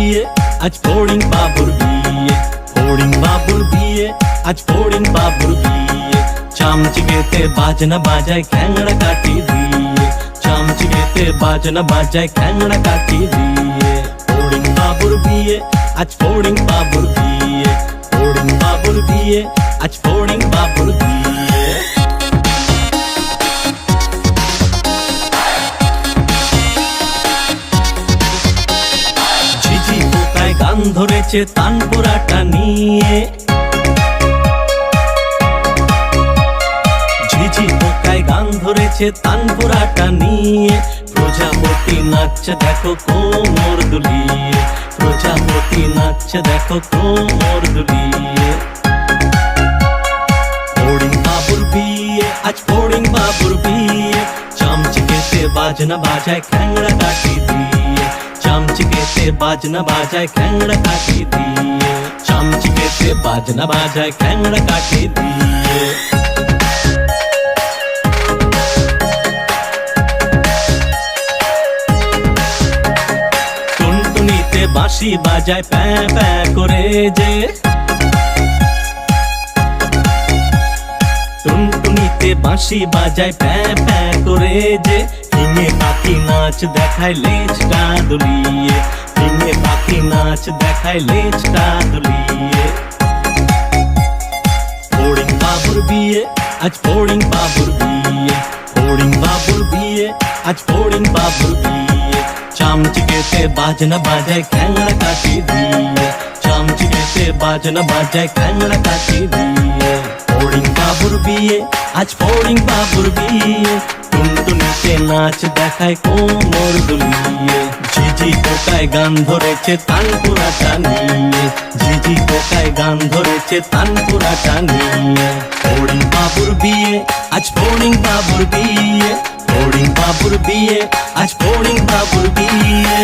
বিয়ে, আজ ফড়িং বাবুর বিয়ে। ফড়িং বাবুর বিয়ে, আজ ফড়িং বাবুর বিয়ে। চামচিকেতে বাজনা বাজায় খ্যাংড়া কাঠি দিয়ে। চামচিকেতে বাজনা বাজায় খ্যাংড়া কাঠি দিয়ে। ফড়িং বাবুর বিয়ে, আজ ফড়িং বাবুর বিয়ে। ফড়িং বাবুর বিয়ে, আজ ফড়িং বাবুর বিয়ে। ঝিঝি পোকায় গান ধরেছে তানপুরাটা নিয়ে। ঝিঝি পোকায় গান ধরেছে তানপুরাটা নিয়ে। প্রজাপতি নাচছে দেখো কোমর দুলিয়ে। প্রজাপতি নাচছে দেখো কোমর দুলিয়ে। ফড়িং বাবুর বিয়ে, আজ ফড়িং বাবুর বিয়ে। চামচিকেতে বাজনা বাজায় খ্যাংড়া কাঠি দিয়ে। চামচিকেতে বাজনা বাজায় খ্যাংড়া কাঠি দিয়ে। চামচিকেতে বাজনা বাজায় খ্যাংড়া কাঠি দিয়ে। টুনটুনিতে বাঁশি বাজায় প্যাঁ প্যাঁ করে যে। টুনটুনিতে বাঁশি বাজায় প্যাঁ প্যাঁ করে যে। ফিঙে পাখি নাচ দেখায় লেজটা দুলিয়ে। ফিঙে পাখি নাচ দেখায় লেজটা দুলিয়ে। ফড়িং বাবুর বিয়ে, আজ ফড়িং বাবুর বিয়ে। ফড়িং বাবুর বিয়ে, আজ ফড়িং বাবুর বিয়ে। চামচিকেতে বাজনা বাজায় খ্যাংড়া কাঠি দিয়ে। চামচিকেতে বাজনা বাজায় খ্যাংড়া কাঠি দিয়ে। ফড়িং বাবুর বিয়ে, আজ ফড়িং বাবুর বিয়ে। টুনটুনিতে নাচ দেখায় কোমর দুলিয়ে। ঝিঝি পোকায় গান ধরেছে তানপুরাটা নিয়ে। ঝিঝি পোকায় গান ধরেছে তানপুরাটা নিয়ে। ফড়িং বাবুর বিয়ে, আজ ফড়িং বাবুর বিয়ে। ফড়িং বাবুর বিয়ে, আজ ফড়িং বাবুর বিয়ে।